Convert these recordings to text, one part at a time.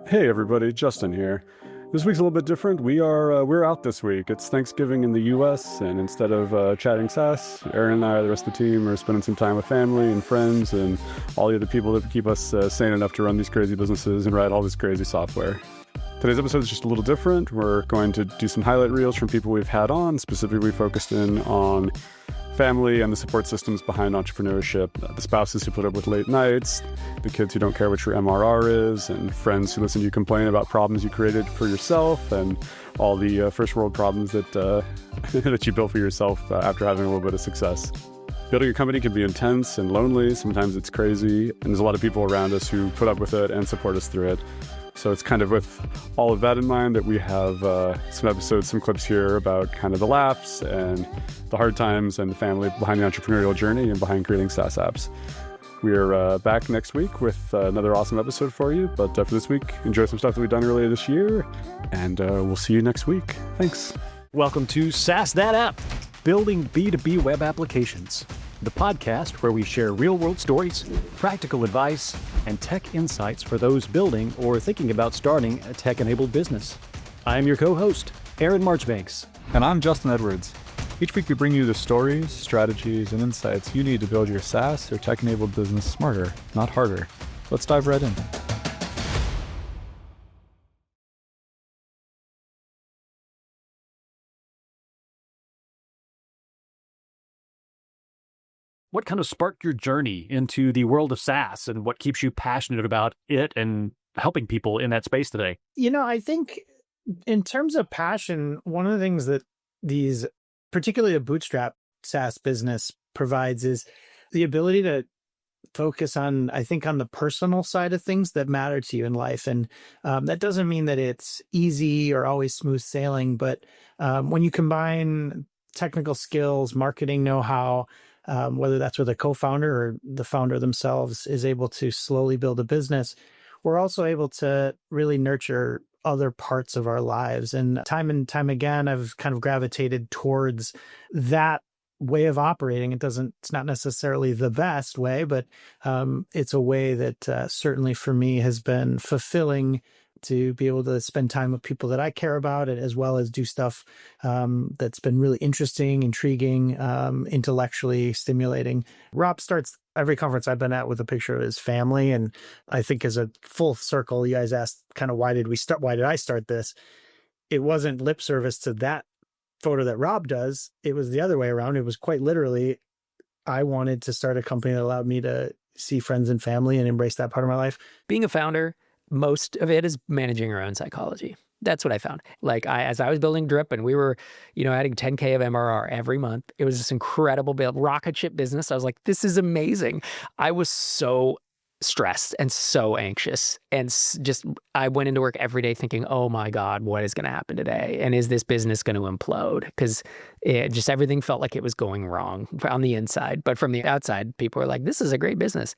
Hey everybody, Justin here. This week's a little bit different. We're out this week. It's Thanksgiving in the U.S., and instead of chatting SaaS, Aaron and I, the rest of the team, are spending some time with family and friends and all the other people that keep us sane enough to run these crazy businesses and write all this crazy software. Today's episode is just a little different. We're going to do some highlight reels from people we've had on, specifically focused in on family and the support systems behind entrepreneurship, the spouses who put up with late nights, the kids who don't care what your MRR is, and friends who listen to you complain about problems you created for yourself and all the first world problems that that you built for yourself after having a little bit of success. Building a company can be intense and lonely. Sometimes it's crazy, and there's a lot of people around us who put up with it and support us through it. So it's kind of with all of that in mind that we have some episodes, some clips here about kind of the laughs and the hard times and the family behind the entrepreneurial journey and behind creating SaaS apps. We're back next week with another awesome episode for you. But for this week, enjoy some stuff that we've done earlier this year, and we'll see you next week. Thanks. Welcome to SaaS That App, building B2B web applications, the podcast where we share real-world stories, practical advice, and tech insights for those building or thinking about starting a tech-enabled business. I'm your co-host, Aaron Marchbanks. And I'm Justin Edwards. Each week we bring you the stories, strategies, and insights you need to build your SaaS or tech-enabled business smarter, not harder. Let's dive right in. What kind of sparked your journey into the world of SaaS, and what keeps you passionate about it and helping people in that space today? I think in terms of passion, one of the things that these, particularly a bootstrap SaaS business, provides is the ability to focus on, I think, on the personal side of things that matter to you in life. And that doesn't mean that it's easy or always smooth sailing, but when you combine technical skills, marketing know-how, whether that's with a co-founder or the founder themselves is able to slowly build a business, we're also able to really nurture other parts of our lives. And time again, I've kind of gravitated towards that way of operating. It's not necessarily the best way, but it's a way that certainly for me has been fulfilling to be able to spend time with people that I care about, as well as do stuff that's been really interesting, intriguing, intellectually stimulating. Rob starts every conference I've been at with a picture of his family. And I think as a full circle, you guys asked kind of why did I start this? It wasn't lip service to that photo that Rob does. It was the other way around. It was quite literally, I wanted to start a company that allowed me to see friends and family and embrace that part of my life. Being a founder, most of it is managing your own psychology. That's what I found. As I was building Drip and we were, adding 10K of MRR every month, it was this incredible build, rocket ship business. I was like, this is amazing. I was so stressed and so anxious. And I went into work every day thinking, oh my God, what is going to happen today? And is this business going to implode? Because everything felt like it was going wrong on the inside. But from the outside, people were like, this is a great business.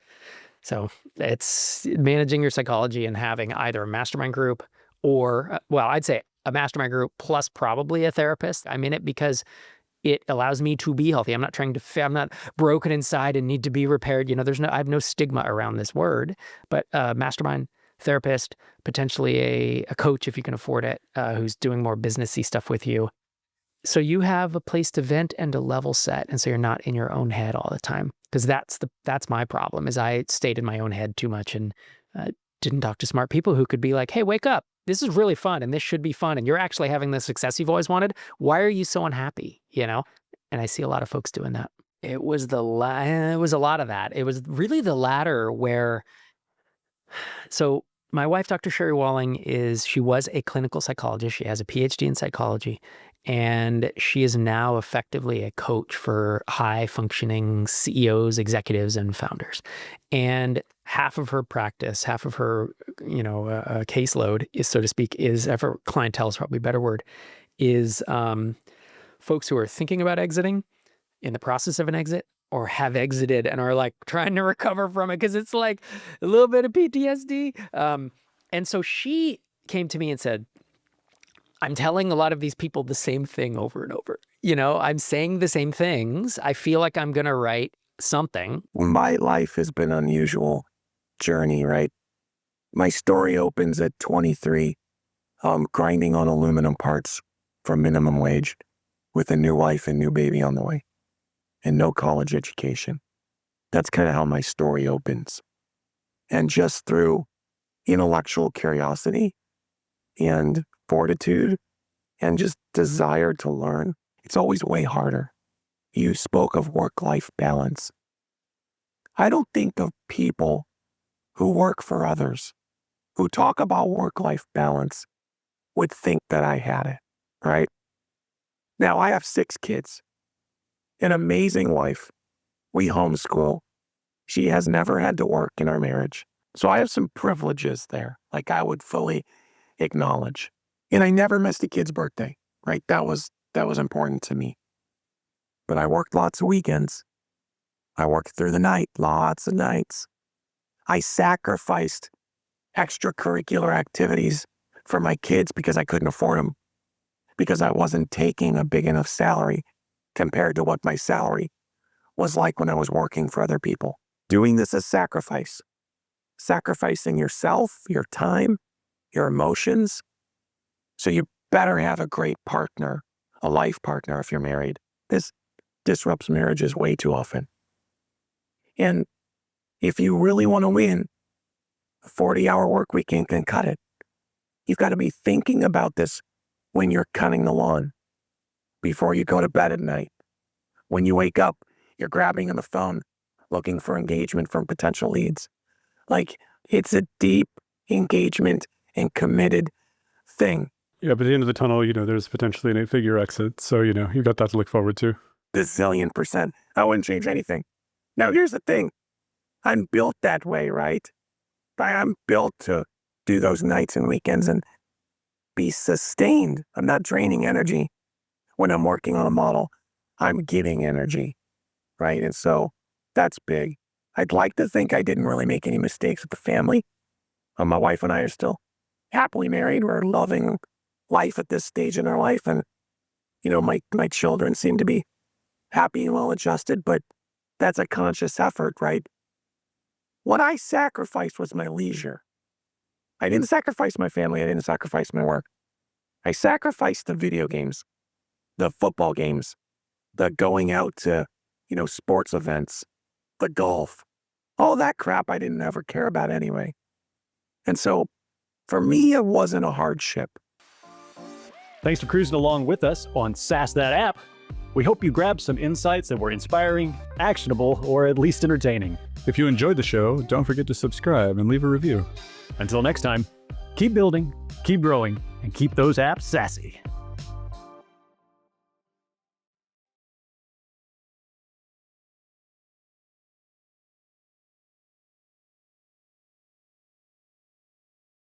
So it's managing your psychology and having either a mastermind group or, I'd say a mastermind group plus probably a therapist. I'm in it because it allows me to be healthy. I'm not broken inside and need to be repaired. I have no stigma around this word, but mastermind, therapist, potentially a coach if you can afford it, who's doing more businessy stuff with you. So you have a place to vent and to level set, and so you're not in your own head all the time. Because that's my problem, is I stayed in my own head too much and didn't talk to smart people who could be like, hey, wake up. This is really fun, and this should be fun, and you're actually having the success you've always wanted. Why are you so unhappy? And I see a lot of folks doing that. It was a lot of that. It was really the latter where, so my wife, Dr. Sherry Walling, she was a clinical psychologist. She has a PhD in psychology. And she is now effectively a coach for high-functioning CEOs, executives, and founders. And half of her practice, half of her, caseload is, so to speak, her clientele is probably a better word, is folks who are thinking about exiting, in the process of an exit, or have exited and are like trying to recover from it because it's like a little bit of PTSD. And so she came to me and said, I'm telling a lot of these people the same thing over and over. I'm saying the same things. I feel like I'm going to write something. My life has been an unusual journey, right? My story opens at 23, grinding on aluminum parts for minimum wage with a new wife and new baby on the way and no college education. That's kind of how my story opens. And just through intellectual curiosity and fortitude and just desire to learn, it's always way harder. You spoke of work-life balance. I don't think of people who work for others, who talk about work-life balance, would think that I had it, right? Now, I have 6 kids, an amazing wife. We homeschool. She has never had to work in our marriage. So I have some privileges there, like I would fully acknowledge. And I never missed a kid's birthday, right? That was important to me. But I worked lots of weekends. I worked through the night, lots of nights. I sacrificed extracurricular activities for my kids because I couldn't afford them, because I wasn't taking a big enough salary compared to what my salary was like when I was working for other people. Doing this is sacrifice. Sacrificing yourself, your time, your emotions. So you better have a great partner, a life partner if you're married. This disrupts marriages way too often. And if you really want to win, a 40-hour work week can cut it. You've got to be thinking about this when you're cutting the lawn, before you go to bed at night. When you wake up, you're grabbing on the phone, looking for engagement from potential leads. Like, it's a deep engagement and committed thing. Yeah, but at the end of the tunnel, there's potentially an 8-figure exit. So, you've got that to look forward to. Bazillion%. I wouldn't change anything. Now, here's the thing. I'm built that way, right? I'm built to do those nights and weekends and be sustained. I'm not draining energy when I'm working on a model. I'm getting energy, right? And so that's big. I'd like to think I didn't really make any mistakes with the family. My wife and I are still happily married. We're loving life at this stage in our life. And, my children seem to be happy and well adjusted, but that's a conscious effort, right? What I sacrificed was my leisure. I didn't sacrifice my family. I didn't sacrifice my work. I sacrificed the video games, the football games, the going out to, sports events, the golf, all that crap I didn't ever care about anyway. And so for me, it wasn't a hardship. Thanks for cruising along with us on SaaS That App. We hope you grabbed some insights that were inspiring, actionable, or at least entertaining. If you enjoyed the show, don't forget to subscribe and leave a review. Until next time, keep building, keep growing, and keep those apps sassy.